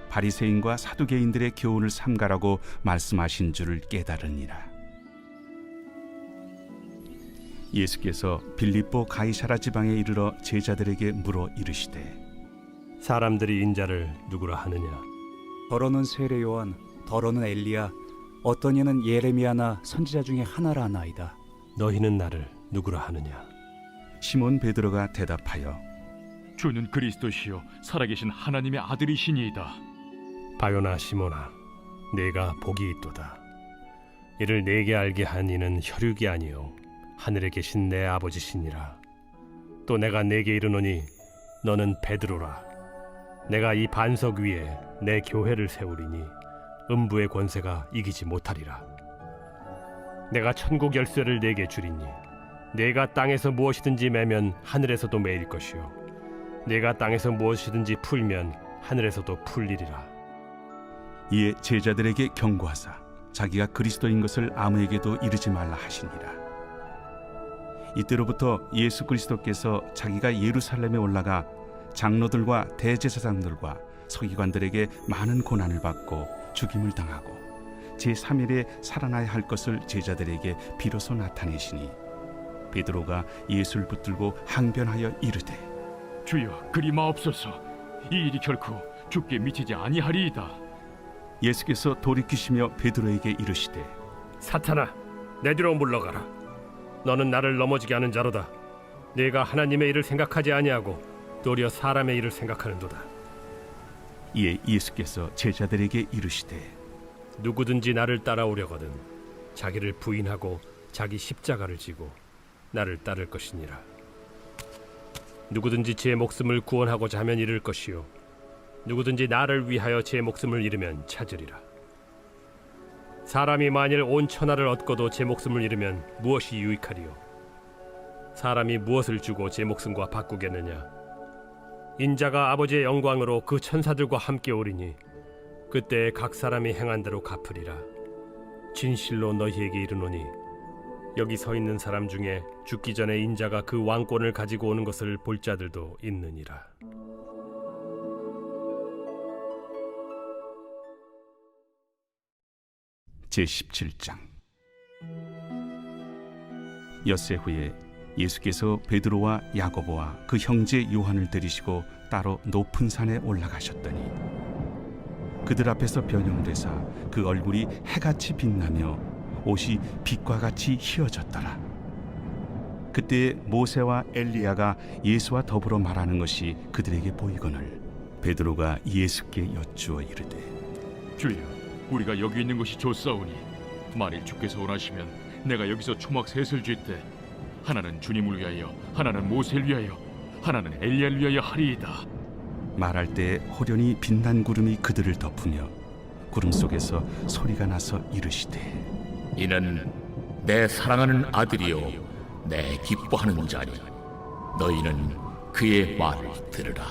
바리새인과 사두개인들의 교훈을 삼가라고 말씀하신 줄을 깨달으니라. 예수께서 빌립보 가이사라 지방에 이르러 제자들에게 물어 이르시되 사람들이 인자를 누구라 하느냐? 더러는 세례 요한, 더러는 엘리야, 어떤 이는 예레미야나 선지자 중에 하나라 하나이다. 너희는 나를 누구라 하느냐? 시몬 베드로가 대답하여 주는 그리스도시요 살아계신 하나님의 아들이시니이다. 바요나 시몬아, 네가 복이 있도다. 이를 내게 알게 한 이는 혈육이 아니요 하늘에 계신 내 아버지시니라. 또 내가 네게 이르노니 너는 베드로라. 내가 이 반석 위에 내 교회를 세우리니 음부의 권세가 이기지 못하리라. 내가 천국 열쇠를 네게 주리니 네가 땅에서 무엇이든지 매면 하늘에서도 매일 것이요 네가 땅에서 무엇이든지 풀면 하늘에서도 풀리리라. 이에 제자들에게 경고하사 자기가 그리스도인 것을 아무에게도 이르지 말라 하시니라. 이때로부터 예수 그리스도께서 자기가 예루살렘에 올라가 장로들과 대제사장들과 서기관들에게 많은 고난을 받고 죽임을 당하고 제3일에 살아나야 할 것을 제자들에게 비로소 나타내시니 베드로가 예수를 붙들고 항변하여 이르되 주여 그리 마옵소서. 이 일이 결코 주께 미치지 아니하리이다. 예수께서 돌이키시며 베드로에게 이르시되 사탄아, 내 뒤로 물러가라. 너는 나를 넘어지게 하는 자로다. 네가 하나님의 일을 생각하지 아니하고 도리어 사람의 일을 생각하는도다. 이에 예수께서 제자들에게 이르시되 누구든지 나를 따라오려거든 자기를 부인하고 자기 십자가를 지고 나를 따를 것이니라. 누구든지 제 목숨을 구원하고자 하면 잃을 것이요 누구든지 나를 위하여 제 목숨을 잃으면 찾으리라. 사람이 만일 온 천하를 얻고도 제 목숨을 잃으면 무엇이 유익하리요? 사람이 무엇을 주고 제 목숨과 바꾸겠느냐? 인자가 아버지의 영광으로 그 천사들과 함께 오리니 그때 각 사람이 행한 대로 갚으리라. 진실로 너희에게 이르노니 여기 서 있는 사람 중에 죽기 전에 인자가 그 왕권을 가지고 오는 것을 볼 자들도 있느니라. 제17장. 엿새 후에 예수께서 베드로와 야고보와 그 형제 요한을 데리시고 따로 높은 산에 올라가셨더니 그들 앞에서 변형되사 그 얼굴이 해같이 빛나며 옷이 빛과 같이 희어졌더라. 그때 모세와 엘리야가 예수와 더불어 말하는 것이 그들에게 보이거늘 베드로가 예수께 여쭈어 이르되 주여 우리가 여기 있는 것이 좋사오니 만일 주께서 원하시면 내가 여기서 초막 셋을 쥘때 하나는 주님을 위하여 하나는 모세를 위하여 하나는 엘리야를 위하여 하리이다. 말할 때 호련히 빛난 구름이 그들을 덮으며 구름 속에서 소리가 나서 이르시되 이는 내 사랑하는 아들이요 내 기뻐하는 자니 너희는 그의 말을 들으라.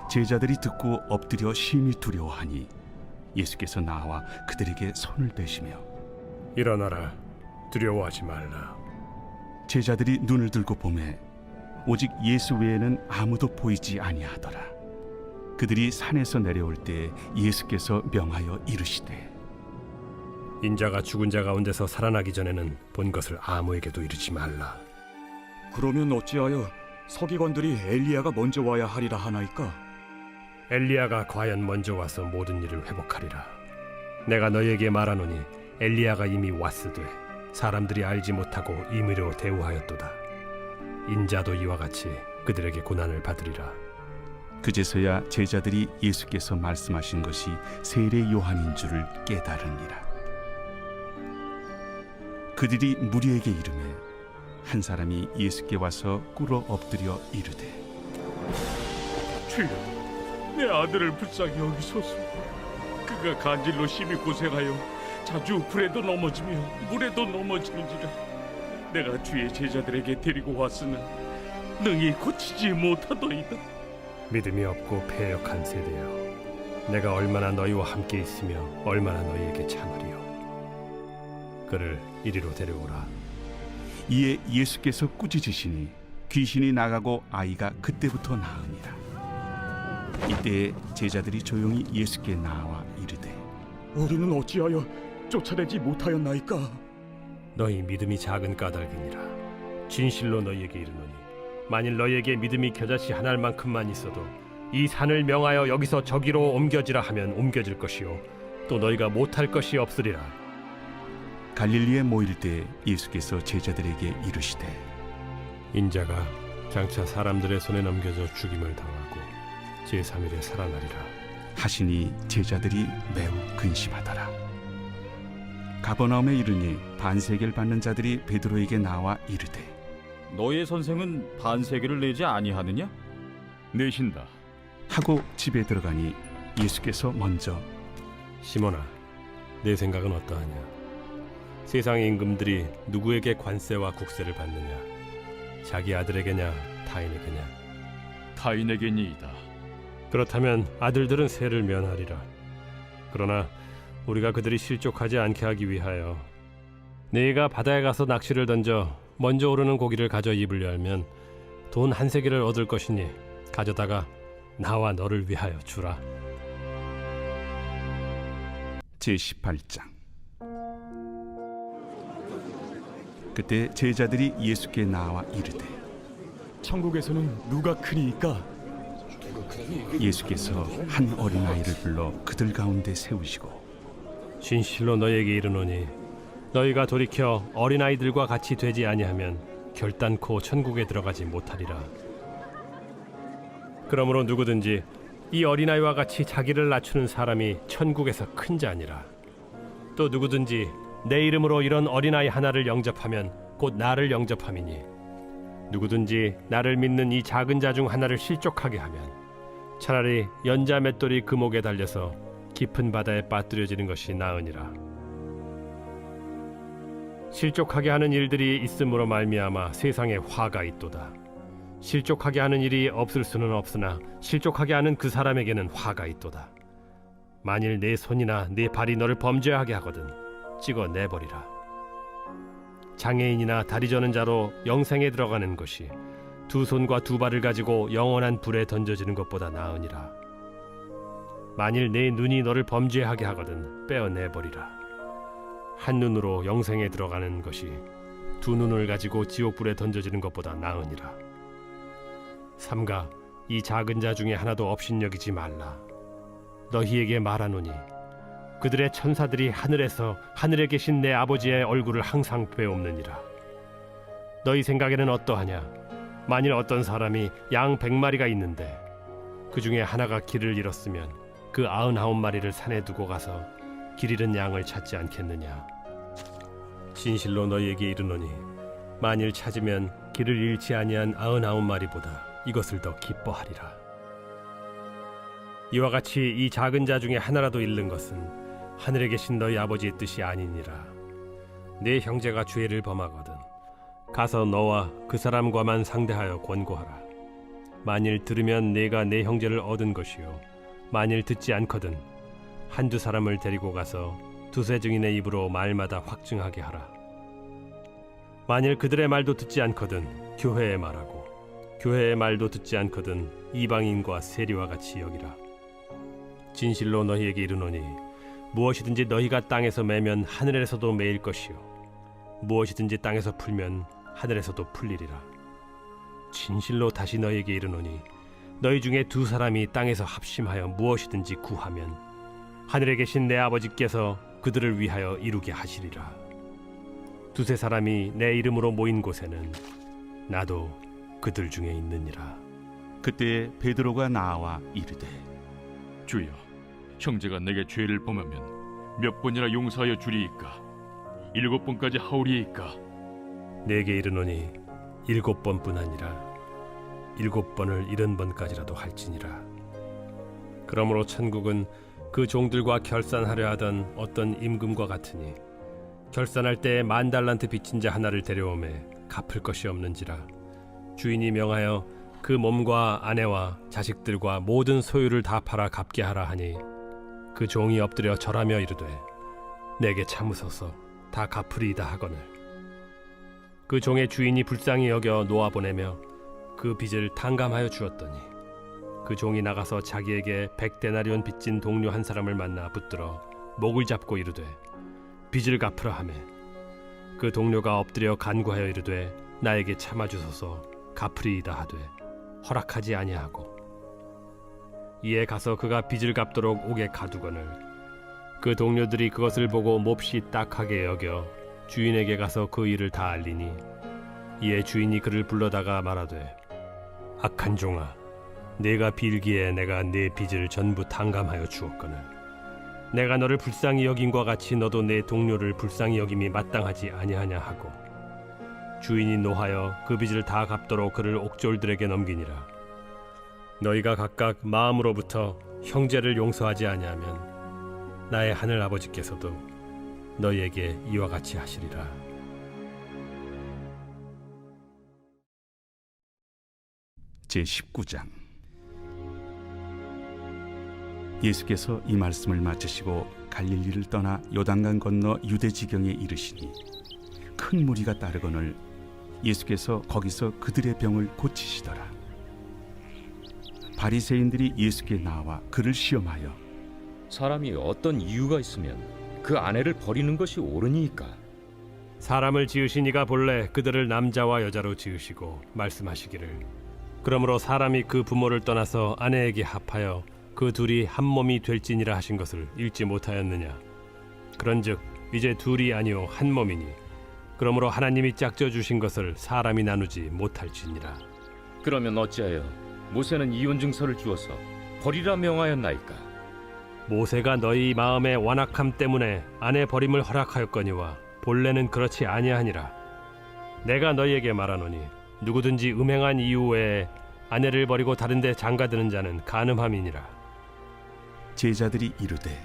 제자들이 듣고 엎드려 심히 두려워하니 예수께서 나와 그들에게 손을 대시며 일어나라, 두려워하지 말라. 제자들이 눈을 들고 보매 오직 예수 외에는 아무도 보이지 아니하더라. 그들이 산에서 내려올 때 예수께서 명하여 이르시되 인자가 죽은 자 가운데서 살아나기 전에는 본 것을 아무에게도 이르지 말라. 그러면 어찌하여 서기관들이 엘리야가 먼저 와야 하리라 하나이까? 엘리야가 과연 먼저 와서 모든 일을 회복하리라. 내가 너희에게 말하노니 엘리야가 이미 왔으되 사람들이 알지 못하고 임의로 대우하였도다. 인자도 이와 같이 그들에게 고난을 받으리라. 그제서야 제자들이 예수께서 말씀하신 것이 세례 요한인 줄을 깨달으니라. 그들이 무리에게 이르매 한 사람이 예수께 와서 꿇어 엎드려 이르되 주여 내 아들을 불쌍히 여기소서. 그가 간질로 심히 고생하여 자주 불에도 넘어지며 물에도 넘어지는지라. 내가 주의 제자들에게 데리고 왔으나 능히 고치지 못하더이다. 믿음이 없고 패역한 세대여, 내가 얼마나 너희와 함께 있으며 얼마나 너희에게 참으리요. 그를 이리로 데려오라. 이에 예수께서 꾸짖으시니 귀신이 나가고 아이가 그때부터 나으니라. 이때 제자들이 조용히 예수께 나와 이르되 우리는 어찌하여 쫓아내지 못하였나이까? 너희 믿음이 작은 까닭이니라. 진실로 너희에게 이르노니 만일 너희에게 믿음이 겨자씨 한 알만큼만 있어도 이 산을 명하여 여기서 저기로 옮겨지라 하면 옮겨질 것이요 또 너희가 못할 것이 없으리라. 갈릴리에 모일 때 예수께서 제자들에게 이르시되 인자가 장차 사람들의 손에 넘겨져 죽임을 당하고 제3일에 살아나리라 하시니 제자들이 매우 근심하더라. 가버나움에 이르니 반세계를 받는 자들이 베드로에게 나와 이르되 너의 선생은 반세계를 내지 아니하느냐? 내신다. 하고 집에 들어가니 예수께서 먼저 시몬아, 내 생각은 어떠하냐? 세상의 임금들이 누구에게 관세와 국세를 받느냐? 자기 아들에게냐, 타인에게냐? 타인에게니이다. 그렇다면 아들들은 세를 면하리라. 그러나 우리가 그들이 실족하지 않게 하기 위하여 네가 바다에 가서 낚시를 던져 먼저 오르는 고기를 가져 입을 열면 돈 한 세겔을 얻을 것이니 가져다가 나와 너를 위하여 주라. 제18장. 그때 제자들이 예수께 나와 이르되 천국에서는 누가 크니이까? 예수께서 한 어린아이를 불러 그들 가운데 세우시고 진실로 너희에게 이르노니 너희가 돌이켜 어린아이들과 같이 되지 아니하면 결단코 천국에 들어가지 못하리라. 그러므로 누구든지 이 어린아이와 같이 자기를 낮추는 사람이 천국에서 큰 자니라. 또 누구든지 내 이름으로 이런 어린아이 하나를 영접하면 곧 나를 영접함이니 누구든지 나를 믿는 이 작은 자 중 하나를 실족하게 하면 차라리 연자 맷돌이 그 목에 달려서 깊은 바다에 빠뜨려지는 것이 나으니라. 실족하게 하는 일들이 있음으로 말미암아 세상에 화가 있도다. 실족하게 하는 일이 없을 수는 없으나 실족하게 하는 그 사람에게는 화가 있도다. 만일 내 손이나 내 발이 너를 범죄하게 하거든 찍어 내버리라. 장애인이나 다리 저는 자로 영생에 들어가는 것이 두 손과 두 발을 가지고 영원한 불에 던져지는 것보다 나으니라. 만일 내 눈이 너를 범죄하게 하거든 빼어내버리라. 한 눈으로 영생에 들어가는 것이 두 눈을 가지고 지옥불에 던져지는 것보다 나으니라. 삼가 이 작은 자 중에 하나도 업신여기지 말라. 너희에게 말하노니 그들의 천사들이 하늘에서 하늘에 계신 내 아버지의 얼굴을 항상 뵈옵느니라. 너희 생각에는 어떠하냐? 만일 어떤 사람이 양 100마리가 있는데 그 중에 하나가 길을 잃었으면 그 99마리를 산에 두고 가서 길 잃은 양을 찾지 않겠느냐? 진실로 너희에게 이르노니 만일 찾으면 길을 잃지 아니한 99마리보다 이것을 더 기뻐하리라. 이와 같이 이 작은 자 중에 하나라도 잃는 것은 하늘에 계신 너희 아버지의 뜻이 아니니라. 네 형제가 죄를 범하거든 가서 너와 그 사람과만 상대하여 권고하라. 만일 들으면 네가 내 형제를 얻은 것이요 만일 듣지 않거든 한두 사람을 데리고 가서 두세 증인의 입으로 말마다 확증하게 하라. 만일 그들의 말도 듣지 않거든 교회의 말하고 교회의 말도 듣지 않거든 이방인과 세리와 같이 여기라. 진실로 너희에게 이르노니 무엇이든지 너희가 땅에서 매면 하늘에서도 매일 것이요 무엇이든지 땅에서 풀면 하늘에서도 풀리리라. 진실로 다시 너희에게 이르노니 너희 중에 두 사람이 땅에서 합심하여 무엇이든지 구하면 하늘에 계신 내 아버지께서 그들을 위하여 이루게 하시리라. 두세 사람이 내 이름으로 모인 곳에는 나도 그들 중에 있느니라. 그때 베드로가 나와 이르되 주여, 형제가 내게 죄를 범하면 몇 번이나 용서하여 주리이까? 7번까지 하오리이까? 내게 이르노니 7번뿐 아니라 7번을 70번까지라도 할지니라. 그러므로 천국은 그 종들과 결산하려 하던 어떤 임금과 같으니 결산할 때에 10,000달란트 빚진 자 하나를 데려오매 갚을 것이 없는지라. 주인이 명하여 그 몸과 아내와 자식들과 모든 소유를 다 팔아 갚게 하라 하니 그 종이 엎드려 절하며 이르되 내게 참으소서 다 갚으리이다 하거늘 그 종의 주인이 불쌍히 여겨 놓아보내며 그 빚을 탕감하여 주었더니 그 종이 나가서 자기에게 100데나리온 빚진 동료 한 사람을 만나 붙들어 목을 잡고 이르되 빚을 갚으라 하매 그 동료가 엎드려 간구하여 이르되 나에게 참아주소서 갚으리이다 하되 허락하지 아니하고 이에 가서 그가 빚을 갚도록 옥에 가두거늘 그 동료들이 그것을 보고 몹시 딱하게 여겨 주인에게 가서 그 일을 다 알리니 이에 주인이 그를 불러다가 말하되 악한 종아, 내가 빌기에 내가 네 빚을 전부 탕감하여 주었거늘 내가 너를 불쌍히 여김과 같이 너도 내 동료를 불쌍히 여김이 마땅하지 아니하냐 하고 주인이 노하여 그 빚을 다 갚도록 그를 옥졸들에게 넘기니라. 너희가 각각 마음으로부터 형제를 용서하지 아니하면 나의 하늘 아버지께서도 너희에게 이와 같이 하시리라. 제19장. 예수께서 이 말씀을 마치시고 갈릴리를 떠나 요단강 건너 유대 지경에 이르시니 큰 무리가 따르거늘 예수께서 거기서 그들의 병을 고치시더라. 바리새인들이 예수께 나와 그를 시험하여 사람이 어떤 이유가 있으면 그 아내를 버리는 것이 옳으니까? 사람을 지으신 이가 본래 그들을 남자와 여자로 지으시고 말씀하시기를 그러므로 사람이 그 부모를 떠나서 아내에게 합하여 그 둘이 한 몸이 될지니라 하신 것을 읽지 못하였느냐. 그런즉 이제 둘이 아니요 한 몸이니 그러므로 하나님이 짝져 주신 것을 사람이 나누지 못할지니라. 그러면 어찌하여 모세는 이혼 증서를 주어서 버리라 명하였나이까? 모세가 너희 마음의 완악함 때문에 아내 버림을 허락하였거니와 본래는 그렇지 아니하니라. 내가 너희에게 말하노니 누구든지 음행한 이유 외에 아내를 버리고 다른 데 장가드는 자는 간음함이니라. 제자들이 이르되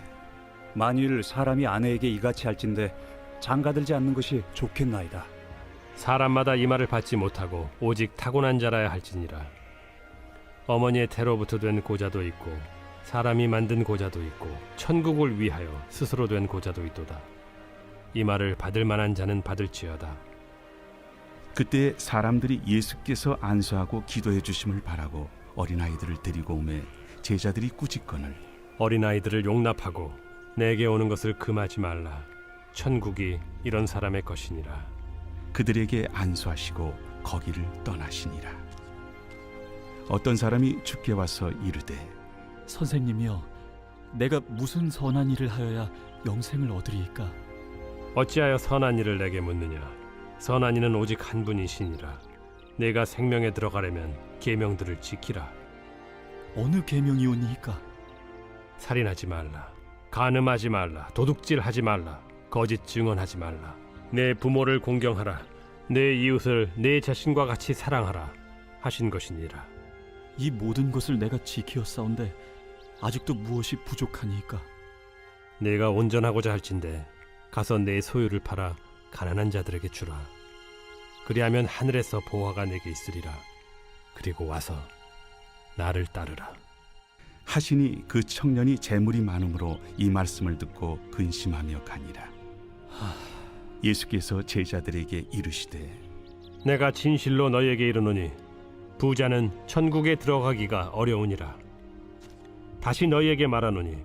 만일 사람이 아내에게 이같이 할진대 장가들지 않는 것이 좋겠나이다. 사람마다 이 말을 받지 못하고 오직 타고난 자라야 할지니라. 어머니의 태로부터 된 고자도 있고 사람이 만든 고자도 있고 천국을 위하여 스스로 된 고자도 있도다. 이 말을 받을 만한 자는 받을지어다. 그때 사람들이 예수께서 안수하고 기도해 주심을 바라고 어린아이들을 데리고 오매 제자들이 꾸짖거늘 어린아이들을 용납하고 내게 오는 것을 금하지 말라. 천국이 이런 사람의 것이니라. 그들에게 안수하시고 거기를 떠나시니라. 어떤 사람이 주께 와서 이르되 선생님이여, 내가 무슨 선한 일을 하여야 영생을 얻으리이까? 어찌하여 선한 일을 내게 묻느냐. 선한 이는 오직 한 분이시니라. 내가 생명에 들어가려면 계명들을 지키라. 어느 계명이오니이까? 살인하지 말라, 간음하지 말라, 도둑질하지 말라, 거짓 증언하지 말라, 내 부모를 공경하라, 내 이웃을 내 자신과 같이 사랑하라 하신 것이니라. 이 모든 것을 내가 지키었사온데 아직도 무엇이 부족하니이까? 내가 온전하고자 할진대 가서 내 소유를 팔아 가난한 자들에게 주라. 그리하면 하늘에서 보화가 내게 있으리라. 그리고 와서 나를 따르라. 하시니 그 청년이 재물이 많음으로 이 말씀을 듣고 근심하며 가니라. 예수께서 제자들에게 이르시되 내가 진실로 너희에게 이르노니 부자는 천국에 들어가기가 어려우니라. 다시 너희에게 말하노니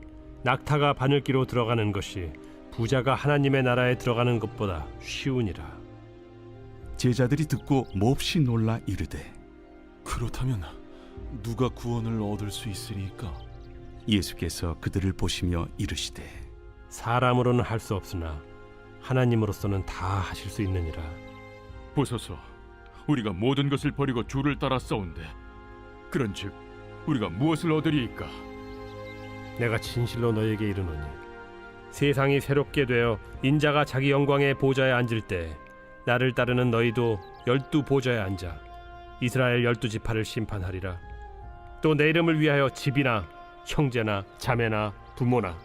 낙타가 바늘기로 들어가는 것이 부자가 하나님의 나라에 들어가는 것보다 쉬우니라. 제자들이 듣고 몹시 놀라 이르되 그렇다면 누가 구원을 얻을 수 있으리까? 예수께서 그들을 보시며 이르시되 사람으로는 할 수 없으나 하나님으로서는 다 하실 수 있느니라. 보소서, 우리가 모든 것을 버리고 주를 따라 싸운데 그런즉 우리가 무엇을 얻으리이까? 내가 진실로 너희에게 이르노니 세상이 새롭게 되어 인자가 자기 영광의 보좌에 앉을 때 나를 따르는 너희도 12 보좌에 앉아 이스라엘 12지파를 심판하리라. 또 내 이름을 위하여 집이나 형제나 자매나 부모나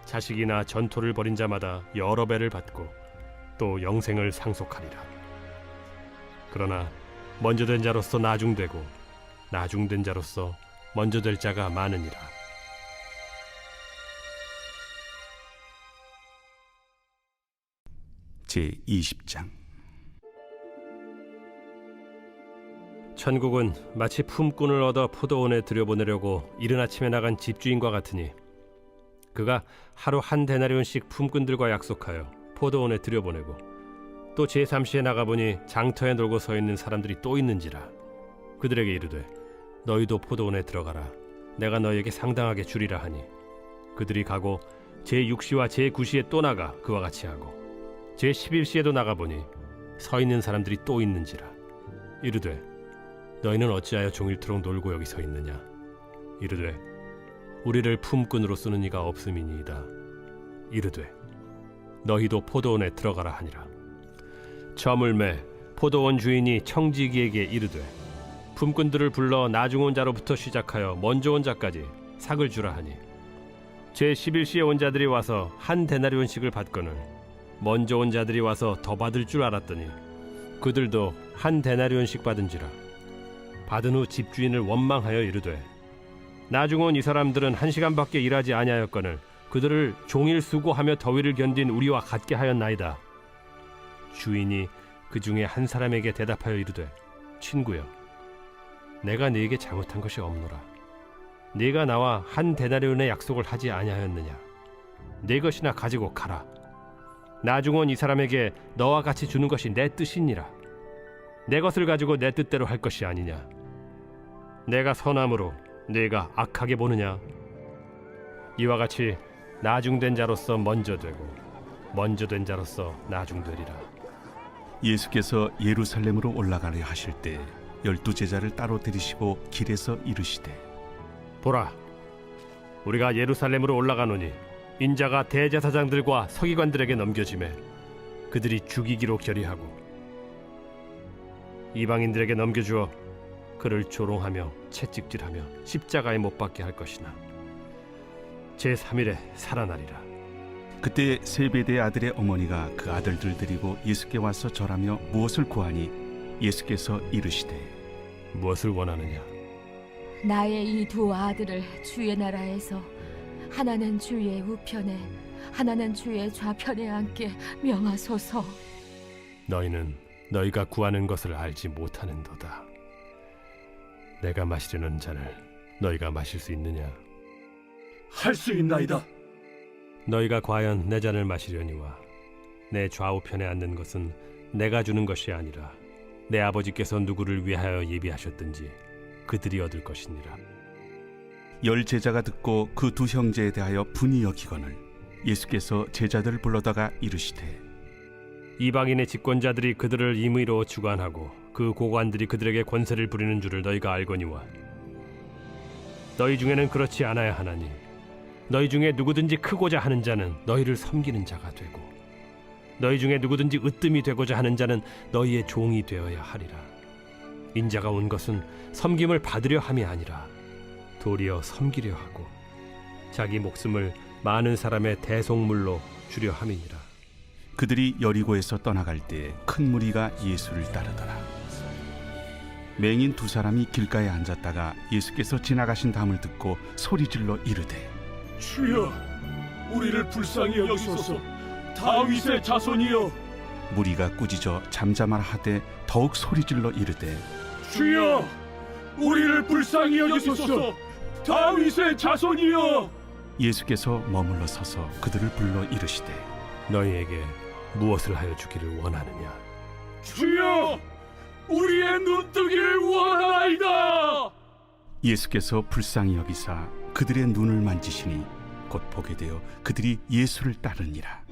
자식이나 전토를 벌인 자마다 여러 배를 받고 또 영생을 상속하리라. 그러나 먼저 된 자로서 나중되고 나중된 자로서 먼저 될 자가 많으니라. 제20장. 천국은 마치 품꾼을 얻어 포도원에 들여보내려고 이른 아침에 나간 집주인과 같으니 그가 하루 한 데나리온씩 품꾼들과 약속하여 포도원에 들여보내고 또 제3시에 나가보니 장터에 놀고 서 있는 사람들이 또 있는지라. 그들에게 이르되 너희도 포도원에 들어가라. 내가 너희에게 상당하게 주리라 하니 그들이 가고 제6시와 제9시에 또 나가 그와 같이 하고 제11시에도 나가보니 서 있는 사람들이 또 있는지라. 이르되 너희는 어찌하여 종일토록 놀고 여기 서 있느냐. 이르되 우리를 품꾼으로 쓰는 이가 없음이니이다. 이르되 너희도 포도원에 들어가라 하니라. 저물매 포도원 주인이 청지기에게 이르되 품꾼들을 불러 나중 온 자로부터 시작하여 먼저 온 자까지 삭을 주라 하니 제 11시에 온 자들이 와서 한 데나리온씩을 받거늘 먼저 온 자들이 와서 더 받을 줄 알았더니 그들도 한 데나리온씩 받은지라. 받은 후 집주인을 원망하여 이르되 나중 온 이 사람들은 1시간밖에 일하지 아니하였거늘 그들을 종일 수고하며 더위를 견딘 우리와 같게 하였나이다. 주인이 그 중에 한 사람에게 대답하여 이르되 친구여, 내가 네게 잘못한 것이 없노라. 네가 나와 한 데나리온의 약속을 하지 아니하였느냐? 네 것이나 가지고 가라. 나중 온 이 사람에게 너와 같이 주는 것이 내 뜻이니라. 내 것을 가지고 내 뜻대로 할 것이 아니냐? 내가 선함으로 네가 악하게 보느냐? 이와 같이 나중된 자로서 먼저 되고 먼저 된 자로서 나중되리라. 예수께서 예루살렘으로 올라가려 하실 때 12 제자를 따로 들이시고 길에서 이르시되 보라, 우리가 예루살렘으로 올라가노니 인자가 대제사장들과 서기관들에게 넘겨지매 그들이 죽이기로 결의하고 이방인들에게 넘겨주어 그를 조롱하며 채찍질하며 십자가에 못 박게 할 것이나 제3일에 살아나리라. 그때 세베대의 아들의 어머니가 그 아들들 데리고 예수께 와서 절하며 무엇을 구하니 예수께서 이르시되 무엇을 원하느냐? 나의 이 두 아들을 주의 나라에서 하나는 주의 우편에 하나는 주의 좌편에 앉게 명하소서. 너희는 너희가 구하는 것을 알지 못하는도다. 내가 마시려는 잔을 너희가 마실 수 있느냐? 할 수 있나이다. 너희가 과연 내 잔을 마시려니와 내 좌우편에 앉는 것은 내가 주는 것이 아니라 내 아버지께서 누구를 위하여 예비하셨든지 그들이 얻을 것이니라. 10 제자가 듣고 그 두 형제에 대하여 분이 여기거늘 예수께서 제자들을 불러다가 이르시되 이방인의 집권자들이 그들을 임의로 주관하고 그 고관들이 그들에게 권세를 부리는 줄을 너희가 알거니와 너희 중에는 그렇지 않아야 하나니 너희 중에 누구든지 크고자 하는 자는 너희를 섬기는 자가 되고 너희 중에 누구든지 으뜸이 되고자 하는 자는 너희의 종이 되어야 하리라. 인자가 온 것은 섬김을 받으려 함이 아니라 도리어 섬기려 하고 자기 목숨을 많은 사람의 대속물로 주려 함이니라. 그들이 여리고에서 떠나갈 때 큰 무리가 예수를 따르더라. 맹인 2 사람이 길가에 앉았다가 예수께서 지나가신 담을 듣고 소리질러 이르되 주여, 우리를 불쌍히 여기소서. 다윗의 자손이여. 무리가 꾸짖어 잠잠하라 하되 더욱 소리질러 이르되 주여, 우리를 불쌍히 여기소서. 다윗의 자손이여. 예수께서 머물러 서서 그들을 불러 이르시되 너희에게 무엇을 하여 주기를 원하느냐? 주여, 우리의 눈뜨기를 원하나이다. 예수께서 불쌍히 여기사 그들의 눈을 만지시니 곧 보게 되어 그들이 예수를 따르니라.